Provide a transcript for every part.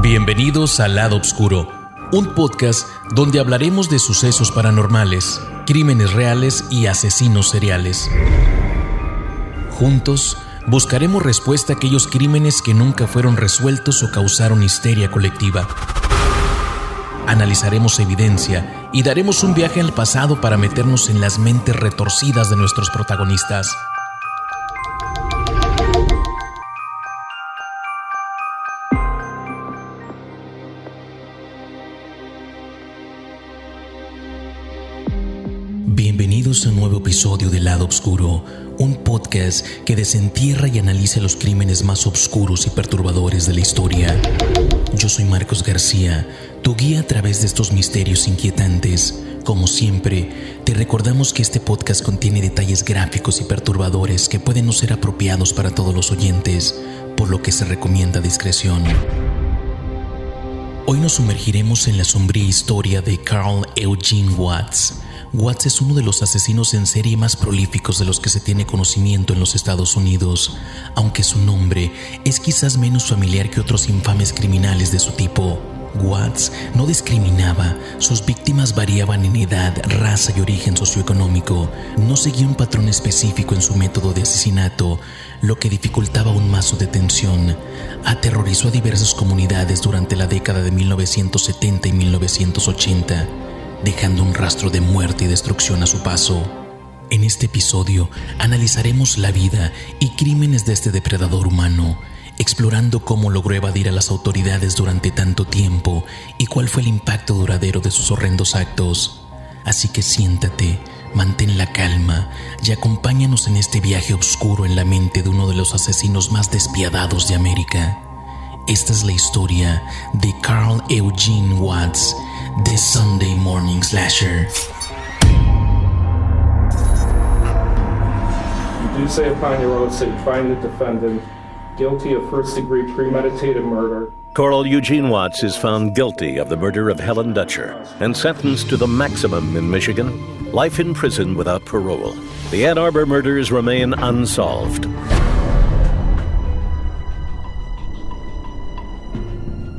Bienvenidos al Lado Oscuro, un podcast donde hablaremos de sucesos paranormales, crímenes reales y asesinos seriales. Juntos, buscaremos respuesta a aquellos crímenes que nunca fueron resueltos o causaron histeria colectiva. Analizaremos evidencia y daremos un viaje al pasado para meternos en las mentes retorcidas de nuestros protagonistas. Bienvenidos a un nuevo episodio de Lado Oscuro, un podcast que desentierra y analiza los crímenes más oscuros y perturbadores de la historia. Yo soy Marcos García, tu guía a través de estos misterios inquietantes. Como siempre, te recordamos que este podcast contiene detalles gráficos y perturbadores que pueden no ser apropiados para todos los oyentes, por lo que se recomienda discreción. Hoy nos sumergiremos en la sombría historia de Carl Eugene Watts. Watts es uno de los asesinos en serie más prolíficos de los que se tiene conocimiento en los Estados Unidos, aunque su nombre es quizás menos familiar que otros infames criminales de su tipo. Watts no discriminaba, sus víctimas variaban en edad, raza y origen socioeconómico, no seguía un patrón específico en su método de asesinato, lo que dificultaba aún más su detención. Aterrorizó a diversas comunidades durante la década de 1970 y 1980, dejando un rastro de muerte y destrucción a su paso. En este episodio analizaremos la vida y crímenes de este depredador humano, explorando cómo logró evadir a las autoridades durante tanto tiempo y cuál fue el impacto duradero de sus horrendos actos. Así que siéntate, mantén la calma y acompáñanos en este viaje oscuro en la mente de uno de los asesinos más despiadados de América. Esta es la historia de Carl Eugene Watts, The Sunday Morning Slasher. You do say upon your oath that you find the defendant guilty of first-degree premeditated murder. Carl Eugene Watts is found guilty of the murder of Helen Dutcher and sentenced to the maximum in Michigan, life in prison without parole. The Ann Arbor murders remain unsolved.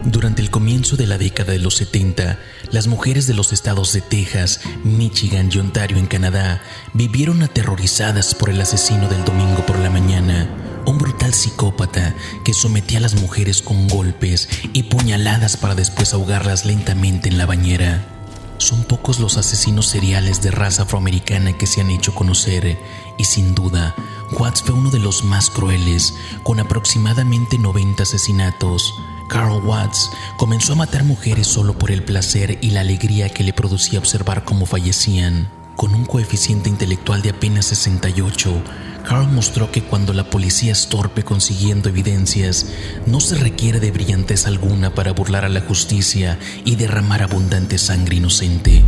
Durante el comienzo de la década de los 70, las mujeres de los estados de Texas, Michigan y Ontario en Canadá vivieron aterrorizadas por el asesino del domingo por la mañana, un brutal psicópata que sometía a las mujeres con golpes y puñaladas para después ahogarlas lentamente en la bañera. Son pocos los asesinos seriales de raza afroamericana que se han hecho conocer y sin duda, Watts fue uno de los más crueles, con aproximadamente 90 asesinatos. Carl Watts comenzó a matar mujeres solo por el placer y la alegría que le producía observar cómo fallecían. Con un coeficiente intelectual de apenas 68, Carl mostró que cuando la policía es torpe consiguiendo evidencias, no se requiere de brillantez alguna para burlar a la justicia y derramar abundante sangre inocente.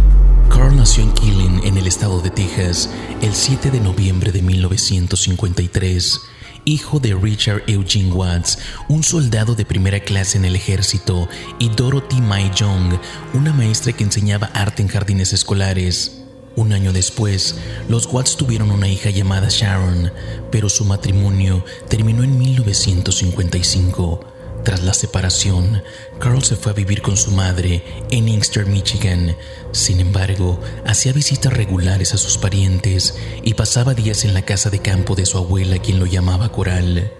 Carl nació en Killeen, en el estado de Texas, el 7 de noviembre de 1953. Hijo de Richard Eugene Watts, un soldado de primera clase en el ejército, y Dorothy Mae Young, una maestra que enseñaba arte en jardines escolares. Un año después, los Watts tuvieron una hija llamada Sharon, pero su matrimonio terminó en 1955. Tras la separación, Carl se fue a vivir con su madre en Inkster, Michigan. Sin embargo, hacía visitas regulares a sus parientes y pasaba días en la casa de campo de su abuela, quien lo llamaba Coral.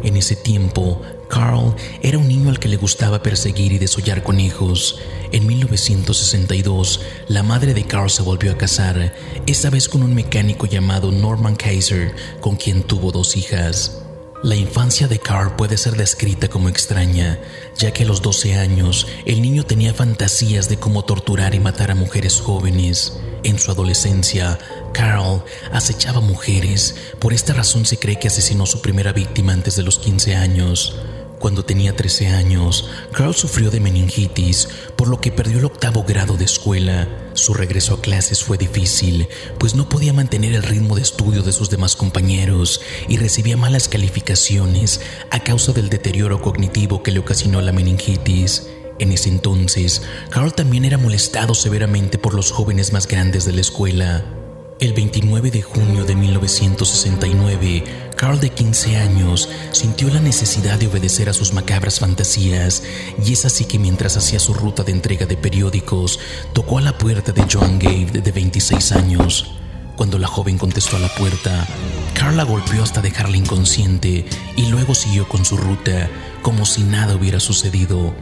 En ese tiempo, Carl era un niño al que le gustaba perseguir y desollar conejos. En 1962, la madre de Carl se volvió a casar, esta vez con un mecánico llamado Norman Kaiser, con quien tuvo 2 hijas. La infancia de Carl puede ser descrita como extraña, ya que a los 12 años el niño tenía fantasías de cómo torturar y matar a mujeres jóvenes. En su adolescencia, Carl acechaba mujeres. Por esta razón se cree que asesinó a su primera víctima antes de los 15 años. Cuando tenía 13 años, Carl sufrió de meningitis, por lo que perdió el 8º grado de escuela. Su regreso a clases fue difícil, pues no podía mantener el ritmo de estudio de sus demás compañeros y recibía malas calificaciones a causa del deterioro cognitivo que le ocasionó la meningitis. En ese entonces, Carl también era molestado severamente por los jóvenes más grandes de la escuela. El 29 de junio de 1969, Carl, de 15 años, sintió la necesidad de obedecer a sus macabras fantasías, y es así que mientras hacía su ruta de entrega de periódicos, tocó a la puerta de Joan Gave, de 26 años. Cuando la joven contestó a la puerta, Carl la golpeó hasta dejarla inconsciente y luego siguió con su ruta, como si nada hubiera sucedido.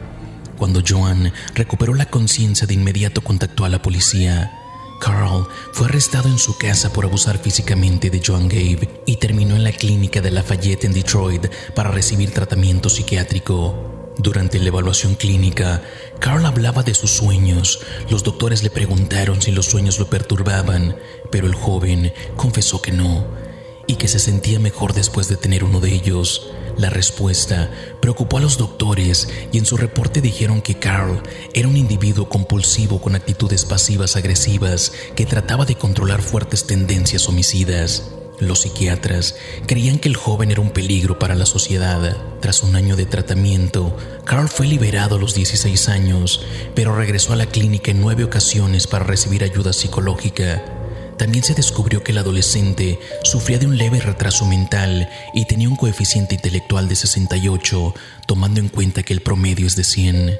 Cuando Joan recuperó la conciencia, de inmediato contactó a la policía. Carl fue arrestado en su casa por abusar físicamente de Joan Gave y terminó en la clínica de Lafayette en Detroit para recibir tratamiento psiquiátrico. Durante la evaluación clínica, Carl hablaba de sus sueños. Los doctores le preguntaron si los sueños lo perturbaban, pero el joven confesó que no, y que se sentía mejor después de tener uno de ellos. La respuesta preocupó a los doctores y en su reporte dijeron que Carl era un individuo compulsivo con actitudes pasivas agresivas que trataba de controlar fuertes tendencias homicidas. Los psiquiatras creían que el joven era un peligro para la sociedad. Tras un año de tratamiento, Carl fue liberado a los 16 años, pero regresó a la clínica en 9 ocasiones para recibir ayuda psicológica. También se descubrió que el adolescente sufría de un leve retraso mental y tenía un coeficiente intelectual de 68, tomando en cuenta que el promedio es de 100.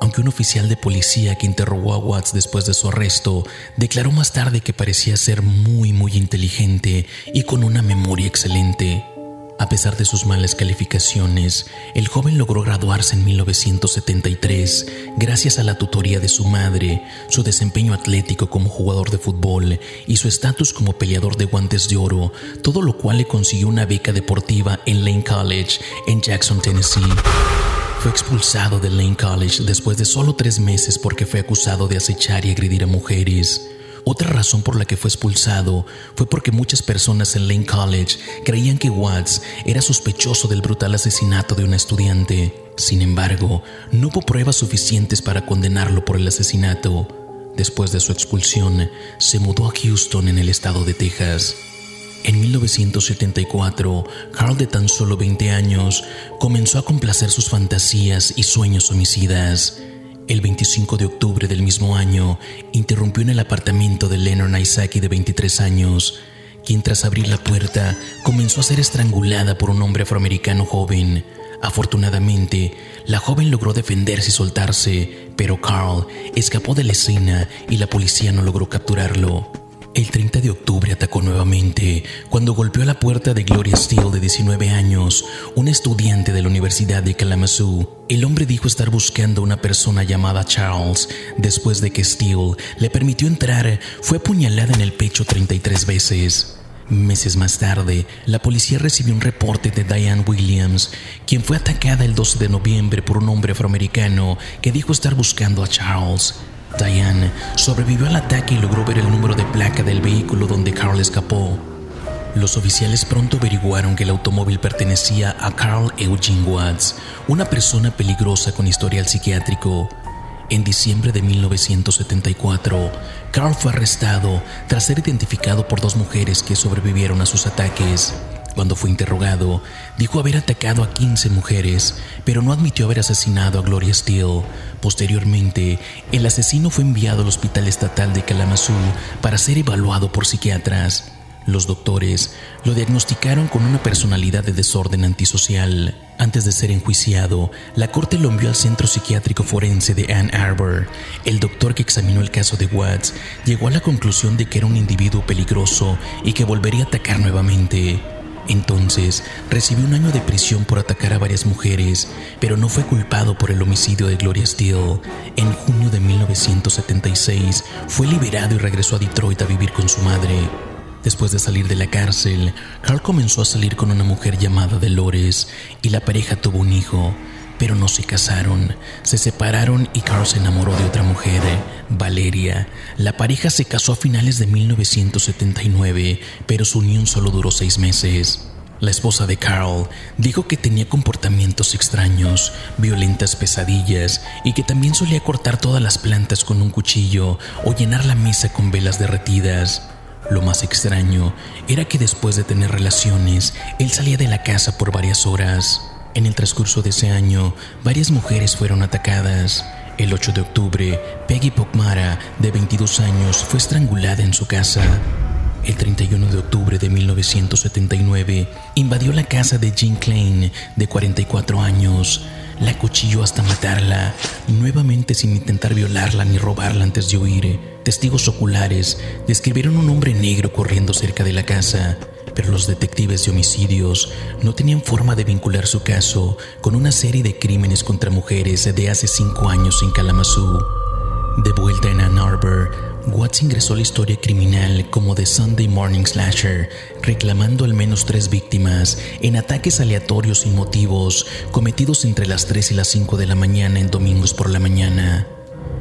Aunque un oficial de policía que interrogó a Watts después de su arresto declaró más tarde que parecía ser muy inteligente y con una memoria excelente. A pesar de sus malas calificaciones, el joven logró graduarse en 1973 gracias a la tutoría de su madre, su desempeño atlético como jugador de fútbol y su estatus como peleador de guantes de oro, todo lo cual le consiguió una beca deportiva en Lane College en Jackson, Tennessee. Fue expulsado de Lane College después de solo 3 meses porque fue acusado de acechar y agredir a mujeres. Otra razón por la que fue expulsado fue porque muchas personas en Lane College creían que Watts era sospechoso del brutal asesinato de una estudiante. Sin embargo, no hubo pruebas suficientes para condenarlo por el asesinato. Después de su expulsión, se mudó a Houston, en el estado de Texas. En 1974, Carl, de tan solo 20 años, comenzó a complacer sus fantasías y sueños homicidas. El 25 de octubre del mismo año, interrumpió en el apartamento de Lenore Isaki, de 23 años, quien tras abrir la puerta comenzó a ser estrangulada por un hombre afroamericano joven. Afortunadamente, la joven logró defenderse y soltarse, pero Carl escapó de la escena y la policía no logró capturarlo. El 30 de octubre atacó nuevamente cuando golpeó la puerta de Gloria Steele, de 19 años, una estudiante de la Universidad de Kalamazoo. El hombre dijo estar buscando a una persona llamada Charles. Después de que Steele le permitió entrar, fue apuñalada en el pecho 33 veces. Meses más tarde, la policía recibió un reporte de Diane Williams, quien fue atacada el 12 de noviembre por un hombre afroamericano que dijo estar buscando a Charles. Diane sobrevivió al ataque y logró ver el número de placa del vehículo donde Carl escapó. Los oficiales pronto averiguaron que el automóvil pertenecía a Carl Eugene Watts, una persona peligrosa con historial psiquiátrico. En diciembre de 1974, Carl fue arrestado tras ser identificado por 2 mujeres que sobrevivieron a sus ataques. Cuando fue interrogado, dijo haber atacado a 15 mujeres, pero no admitió haber asesinado a Gloria Steele. Posteriormente, el asesino fue enviado al Hospital Estatal de Kalamazoo para ser evaluado por psiquiatras. Los doctores lo diagnosticaron con una personalidad de desorden antisocial. Antes de ser enjuiciado, la corte lo envió al Centro Psiquiátrico Forense de Ann Arbor. El doctor que examinó el caso de Watts llegó a la conclusión de que era un individuo peligroso y que volvería a atacar nuevamente. Entonces, recibió 1 año de prisión por atacar a varias mujeres, pero no fue culpado por el homicidio de Gloria Steele. En junio de 1976, fue liberado y regresó a Detroit a vivir con su madre. Después de salir de la cárcel, Carl comenzó a salir con una mujer llamada Dolores y la pareja tuvo un hijo, pero no se casaron. Se separaron y Carl se enamoró de otra mujer, Valeria. La pareja se casó a finales de 1979, pero su unión solo duró 6 meses. La esposa de Carl dijo que tenía comportamientos extraños, violentas pesadillas y que también solía cortar todas las plantas con un cuchillo o llenar la mesa con velas derretidas. Lo más extraño era que después de tener relaciones, él salía de la casa por varias horas. En el transcurso de ese año, varias mujeres fueron atacadas. El 8 de octubre, Peggy Pokmara, de 22 años, fue estrangulada en su casa. El 31 de octubre de 1979 invadió la casa de Jean Klein, de 44 años. La acuchilló hasta matarla, nuevamente sin intentar violarla ni robarla antes de huir. Testigos oculares describieron un hombre negro corriendo cerca de la casa, pero los detectives de homicidios no tenían forma de vincular su caso con una serie de crímenes contra mujeres de hace 5 años en Kalamazoo. De vuelta en Ann Arbor, Watts ingresó a la historia criminal como The Sunday Morning Slasher, reclamando al menos 3 víctimas en ataques aleatorios sin motivos cometidos entre las 3 y las 5 de la mañana en domingos por la mañana.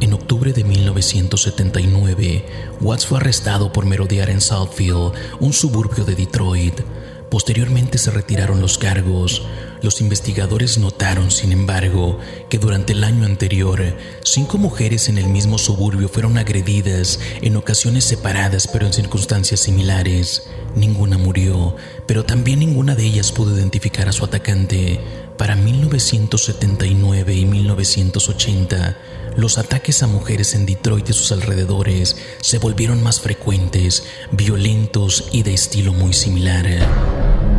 En octubre de 1979, Watts fue arrestado por merodear en Southfield, un suburbio de Detroit. Posteriormente se retiraron los cargos. Los investigadores notaron, sin embargo, que durante el año anterior, 5 mujeres en el mismo suburbio fueron agredidas en ocasiones separadas pero en circunstancias similares. Ninguna murió, pero también ninguna de ellas pudo identificar a su atacante. Para 1979 y 1980, los ataques a mujeres en Detroit y sus alrededores se volvieron más frecuentes, violentos y de estilo muy similar.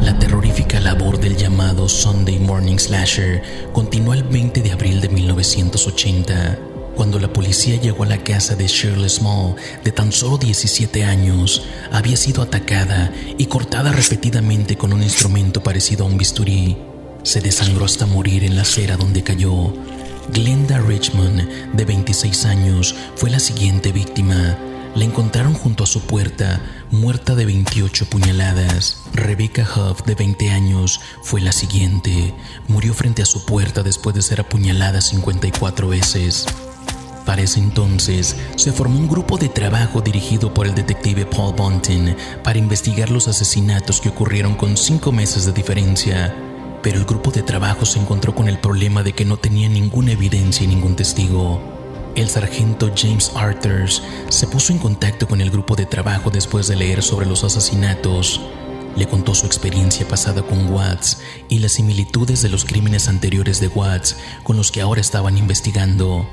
La terrorífica labor del llamado Sunday Morning Slasher continuó el 20 de abril de 1980, cuando la policía llegó a la casa de Shirley Small, de tan solo 17 años. Había sido atacada y cortada repetidamente con un instrumento parecido a un bisturí. Se desangró hasta morir en la acera donde cayó. Glenda Richmond, de 26 años, fue la siguiente víctima. La encontraron junto a su puerta, muerta de 28 puñaladas. Rebecca Huff, de 20 años, fue la siguiente. Murió frente a su puerta después de ser apuñalada 54 veces. Para ese entonces, se formó un grupo de trabajo dirigido por el detective Paul Bunting para investigar los asesinatos que ocurrieron con 5 meses de diferencia. Pero el grupo de trabajo se encontró con el problema de que no tenía ninguna evidencia y ningún testigo. El sargento James Arthurs se puso en contacto con el grupo de trabajo después de leer sobre los asesinatos. Le contó su experiencia pasada con Watts y las similitudes de los crímenes anteriores de Watts con los que ahora estaban investigando.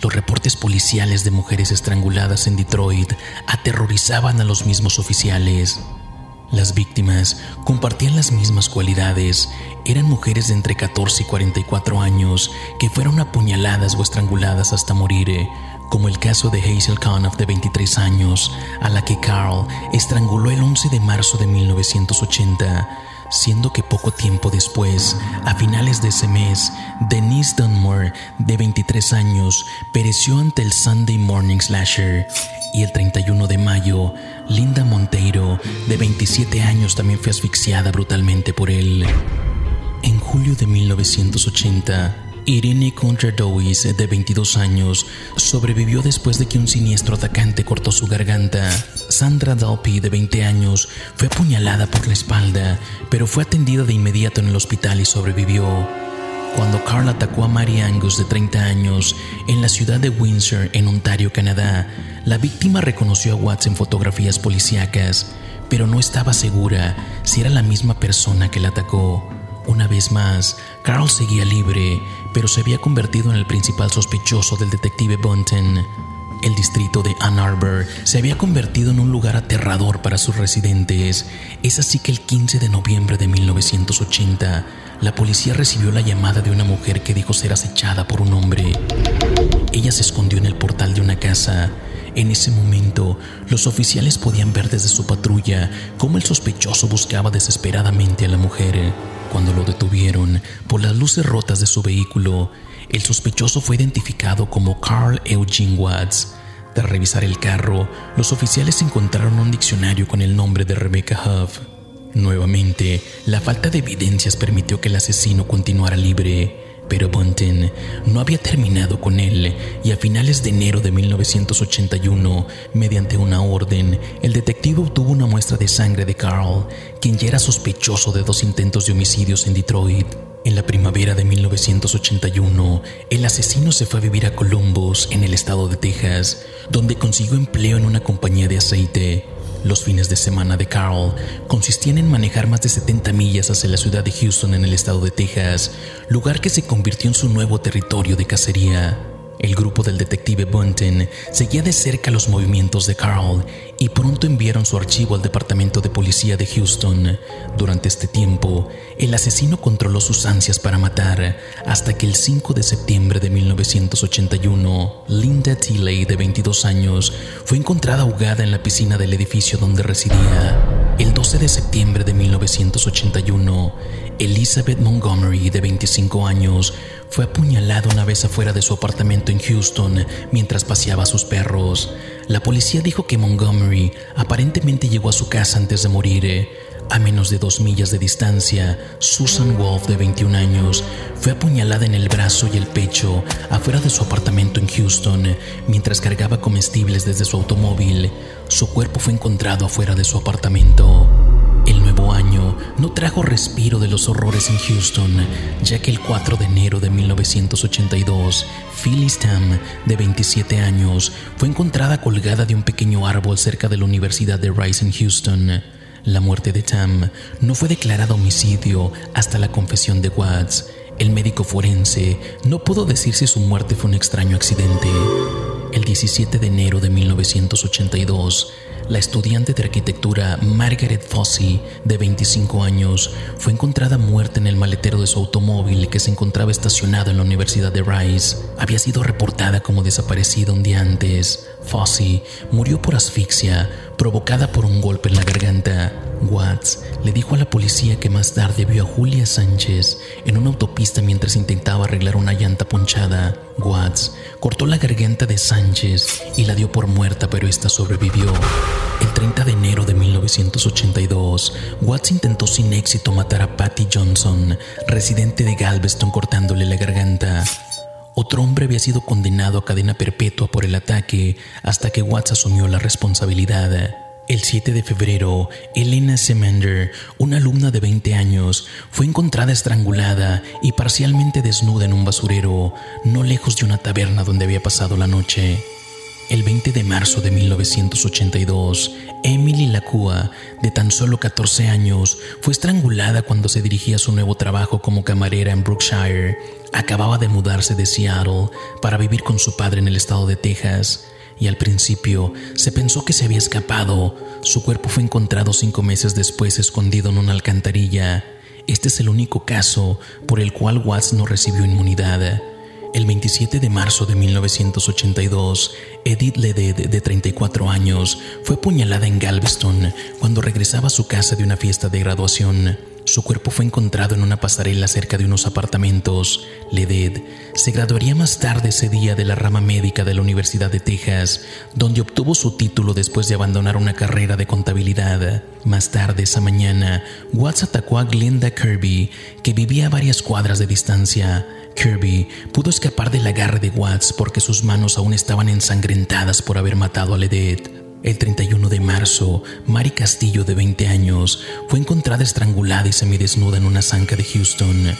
Los reportes policiales de mujeres estranguladas en Detroit aterrorizaban a los mismos oficiales. Las víctimas compartían las mismas cualidades. Eran mujeres de entre 14 y 44 años que fueron apuñaladas o estranguladas hasta morir, como el caso de Hazel Conniff, de 23 años, a la que Carl estranguló el 11 de marzo de 1980, siendo que poco tiempo después, a finales de ese mes, Denise Dunmore, de 23 años, pereció ante el Sunday Morning Slasher. Y el 31 de mayo, Linda Monteiro, de 27 años, también fue asfixiada brutalmente por él. En julio de 1980, Irene Contradowis, de 22 años, sobrevivió después de que un siniestro atacante cortó su garganta. Sandra Dalpy, de 20 años, fue apuñalada por la espalda, pero fue atendida de inmediato en el hospital y sobrevivió. Cuando Carl atacó a Mary Angus, de 30 años, en la ciudad de Windsor, en Ontario, Canadá, la víctima reconoció a Watts en fotografías policíacas, pero no estaba segura si era la misma persona que la atacó. Una vez más, Carl seguía libre, pero se había convertido en el principal sospechoso del detective Bunting. El distrito de Ann Arbor se había convertido en un lugar aterrador para sus residentes. Es así que el 15 de noviembre de 1980, la policía recibió la llamada de una mujer que dijo ser acechada por un hombre. Ella se escondió en el portal de una casa. En ese momento, los oficiales podían ver desde su patrulla cómo el sospechoso buscaba desesperadamente a la mujer. Cuando lo detuvieron por las luces rotas de su vehículo, el sospechoso fue identificado como Carl Eugene Watts. Tras revisar el carro, los oficiales encontraron un diccionario con el nombre de Rebecca Huff. Nuevamente, la falta de evidencias permitió que el asesino continuara libre, pero Bunting no había terminado con él, y a finales de enero de 1981, mediante una orden, el detective obtuvo una muestra de sangre de Carl, quien ya era sospechoso de 2 intentos de homicidios en Detroit. En la primavera de 1981, el asesino se fue a vivir a Columbus, en el estado de Texas, donde consiguió empleo en una compañía de aceite. Los fines de semana de Carl consistían en manejar más de 70 millas hacia la ciudad de Houston, en el estado de Texas, lugar que se convirtió en su nuevo territorio de cacería. El grupo del detective Bunton seguía de cerca los movimientos de Carl y pronto enviaron su archivo al departamento de policía de Houston. Durante este tiempo, el asesino controló sus ansias para matar hasta que el 5 de septiembre de 1981, Linda Tilley, de 22 años, fue encontrada ahogada en la piscina del edificio donde residía. El 12 de septiembre de 1981, Elizabeth Montgomery, de 25 años, fue apuñalada una vez afuera de su apartamento en Houston mientras paseaba a sus perros. La policía dijo que Montgomery aparentemente llegó a su casa antes de morir. A menos de 2 millas de distancia, Susan Wolf, de 21 años, fue apuñalada en el brazo y el pecho afuera de su apartamento en Houston mientras cargaba comestibles desde su automóvil. Su cuerpo fue encontrado afuera de su apartamento. El nuevo año no trajo respiro de los horrores en Houston, ya que el 4 de enero de 1982, Phyllis Tam, de 27 años, fue encontrada colgada de un pequeño árbol cerca de la Universidad de Rice en Houston. La muerte de Tam no fue declarada homicidio hasta la confesión de Watts. El médico forense no pudo decir si su muerte fue un extraño accidente. El 17 de enero de 1982, la estudiante de arquitectura Margaret Fossey, de 25 años, fue encontrada muerta en el maletero de su automóvil que se encontraba estacionado en la Universidad de Rice. Había sido reportada como desaparecida un día antes. Fossey murió por asfixia, provocada por un golpe en la garganta. Watts le dijo a la policía que más tarde vio a Julia Sánchez en una autopista mientras intentaba arreglar una llanta ponchada. Watts cortó la garganta de Sánchez y la dio por muerta, pero esta sobrevivió. El 30 de enero de 1982, Watts intentó sin éxito matar a Patty Johnson, residente de Galveston, cortándole la garganta. Otro hombre había sido condenado a cadena perpetua por el ataque hasta que Watts asumió la responsabilidad. El 7 de febrero, Elena Semander, una alumna de 20 años, fue encontrada estrangulada y parcialmente desnuda en un basurero, no lejos de una taberna donde había pasado la noche. El 20 de marzo de 1982, Emily Lacua, de tan solo 14 años, fue estrangulada cuando se dirigía a su nuevo trabajo como camarera en Brookshire. Acababa de mudarse de Seattle para vivir con su padre en el estado de Texas, y al principio se pensó que se había escapado. Su cuerpo fue encontrado 5 meses después escondido en una alcantarilla. Este es el único caso por el cual Watts no recibió inmunidad. El 27 de marzo de 1982, Edith Ledet, de 34 años, fue apuñalada en Galveston cuando regresaba a su casa de una fiesta de graduación. Su cuerpo fue encontrado en una pasarela cerca de unos apartamentos. Ledet se graduaría más tarde ese día de la rama médica de la Universidad de Texas, donde obtuvo su título después de abandonar una carrera de contabilidad. Más tarde esa mañana, Watts atacó a Glenda Kirby, que vivía a varias cuadras de distancia. Kirby pudo escapar del agarre de Watts porque sus manos aún estaban ensangrentadas por haber matado a Ledet. El 31 de marzo, Mary Castillo, de 20 años, fue encontrada estrangulada y semidesnuda en una zanja de Houston.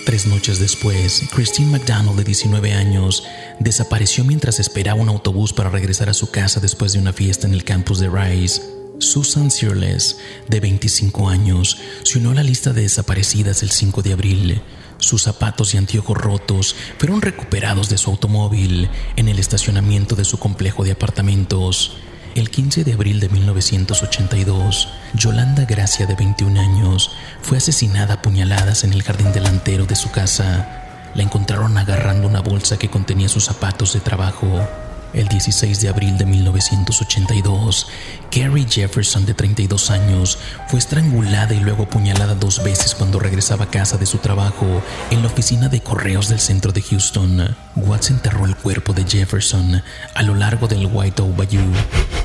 3 noches después, Christine McDonald, de 19 años, desapareció mientras esperaba un autobús para regresar a su casa después de una fiesta en el campus de Rice. Susan Searles, de 25 años, se unió a la lista de desaparecidas el 5 de abril. Sus zapatos y anteojos rotos fueron recuperados de su automóvil en el estacionamiento de su complejo de apartamentos. El 15 de abril de 1982, Yolanda Gracia, de 21 años, fue asesinada a puñaladas en el jardín delantero de su casa. La encontraron agarrando una bolsa que contenía sus zapatos de trabajo. El 16 de abril de 1982, Carrie Jefferson, de 32 años, fue estrangulada y luego apuñalada 2 veces cuando regresaba a casa de su trabajo en la oficina de correos del centro de Houston. Watts enterró el cuerpo de Jefferson a lo largo del White Oak Bayou.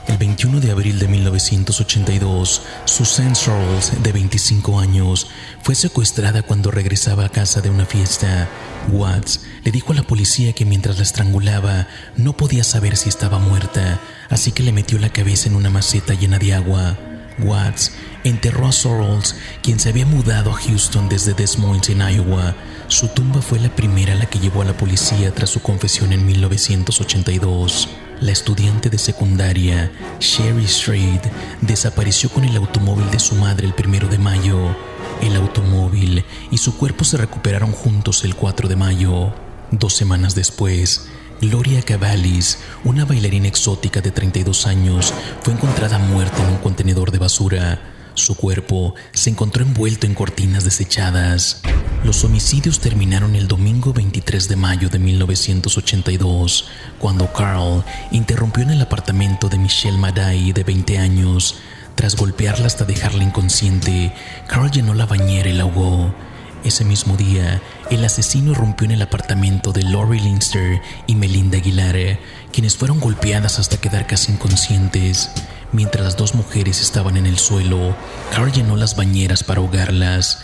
El 21 de abril de 1982, Suzanne Searles, de 25 años, fue secuestrada cuando regresaba a casa de una fiesta. Watts le dijo a la policía que mientras la estrangulaba no podía saber si estaba muerta, así que le metió la cabeza en una maceta llena de agua. Watts enterró a Searles, quien se había mudado a Houston desde Des Moines, en Iowa. Su tumba fue la primera a la que llevó a la policía tras su confesión en 1982. La estudiante de secundaria, Sherry Strait, desapareció con el automóvil de su madre el 1 de mayo. El automóvil y su cuerpo se recuperaron juntos el 4 de mayo. 2 semanas después, Gloria Cavallis, una bailarina exótica de 32 años, fue encontrada muerta en un contenedor de basura. Su cuerpo se encontró envuelto en cortinas desechadas. Los homicidios terminaron el domingo 23 de mayo de 1982, cuando Carl interrumpió en el apartamento de Michelle Madai, de 20 años. Tras golpearla hasta dejarla inconsciente, Carl llenó la bañera y la ahogó. Ese mismo día, el asesino irrumpió en el apartamento de Lori Linster y Melinda Aguilar, quienes fueron golpeadas hasta quedar casi inconscientes. Mientras las dos mujeres estaban en el suelo, Carl llenó las bañeras para ahogarlas.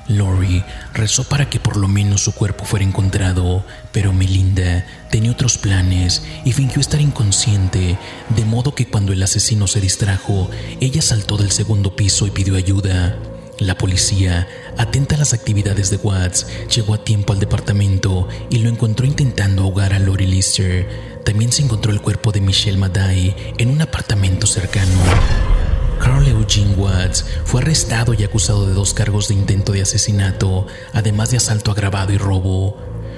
Lori rezó para que por lo menos su cuerpo fuera encontrado, pero Melinda tenía otros planes y fingió estar inconsciente, de modo que cuando el asesino se distrajo, ella saltó del segundo piso y pidió ayuda. La policía, atenta a las actividades de Watts, llegó a tiempo al departamento y lo encontró intentando ahogar a Lori Lister. También se encontró el cuerpo de Michelle Madai en un apartamento cercano. Carl Eugene Watts fue arrestado y acusado de 2 cargos de intento de asesinato, además de asalto agravado y robo.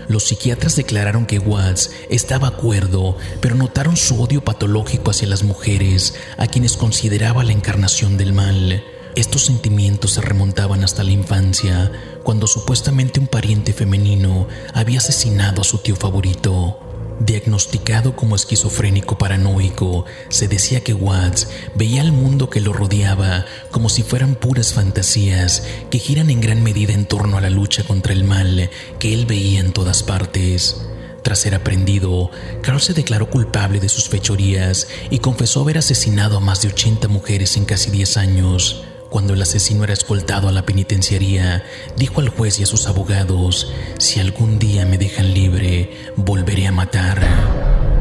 Los psiquiatras declararon que Watts estaba cuerdo, pero notaron su odio patológico hacia las mujeres, a quienes consideraba la encarnación del mal. Estos sentimientos se remontaban hasta la infancia, cuando supuestamente un pariente femenino había asesinado a su tío favorito. Diagnosticado como esquizofrénico paranoico, se decía que Watts veía al mundo que lo rodeaba como si fueran puras fantasías que giran en gran medida en torno a la lucha contra el mal que él veía en todas partes. Tras ser aprehendido, Carl se declaró culpable de sus fechorías y confesó haber asesinado a más de 80 mujeres en casi 10 años. Cuando el asesino era escoltado a la penitenciaría, dijo al juez y a sus abogados: «Si algún día me dejan libre, volveré a matar».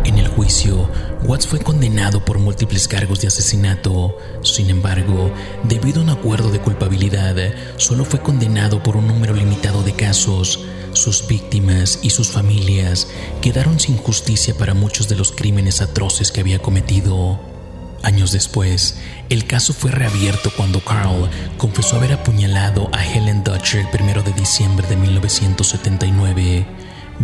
En el juicio, Watts fue condenado por múltiples cargos de asesinato. Sin embargo, debido a un acuerdo de culpabilidad, solo fue condenado por un número limitado de casos. Sus víctimas y sus familias quedaron sin justicia para muchos de los crímenes atroces que había cometido. Años después, el caso fue reabierto cuando Carl confesó haber apuñalado a Helen Dutcher el 1 de diciembre de 1979.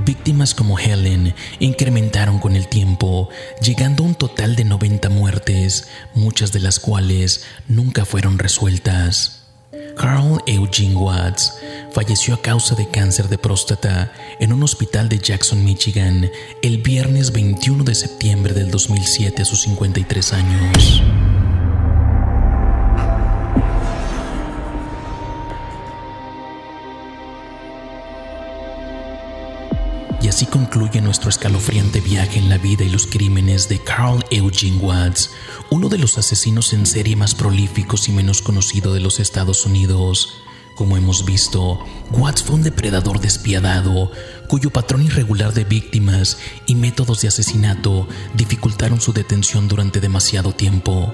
Víctimas como Helen incrementaron con el tiempo, llegando a un total de 90 muertes, muchas de las cuales nunca fueron resueltas. Carl Eugene Watts falleció a causa de cáncer de próstata en un hospital de Jackson, Michigan, el viernes 21 de septiembre del 2007 a sus 53 años. Y así concluye nuestro escalofriante viaje en la vida y los crímenes de Carl Eugene Watts, uno de los asesinos en serie más prolíficos y menos conocido de los Estados Unidos. Como hemos visto, Watts fue un depredador despiadado, cuyo patrón irregular de víctimas y métodos de asesinato dificultaron su detención durante demasiado tiempo.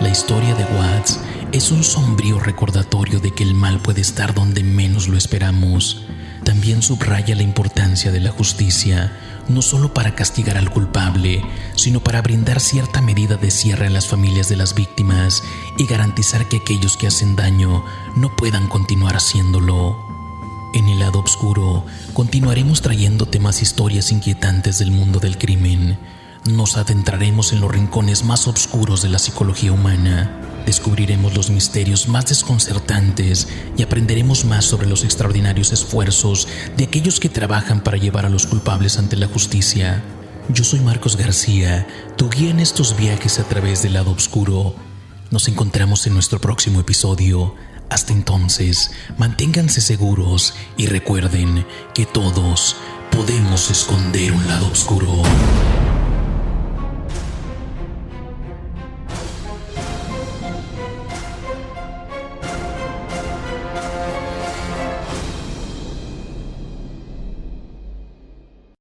La historia de Watts es un sombrío recordatorio de que el mal puede estar donde menos lo esperamos. También subraya la importancia de la justicia, no solo para castigar al culpable, sino para brindar cierta medida de cierre a las familias de las víctimas y garantizar que aquellos que hacen daño no puedan continuar haciéndolo. En el lado oscuro, continuaremos trayéndote más historias inquietantes del mundo del crimen. Nos adentraremos en los rincones más oscuros de la psicología humana. Descubriremos los misterios más desconcertantes y aprenderemos más sobre los extraordinarios esfuerzos de aquellos que trabajan para llevar a los culpables ante la justicia. Yo soy Marcos García, tu guía en estos viajes a través del lado oscuro. Nos encontramos en nuestro próximo episodio. Hasta entonces, manténganse seguros y recuerden que todos podemos esconder un lado oscuro.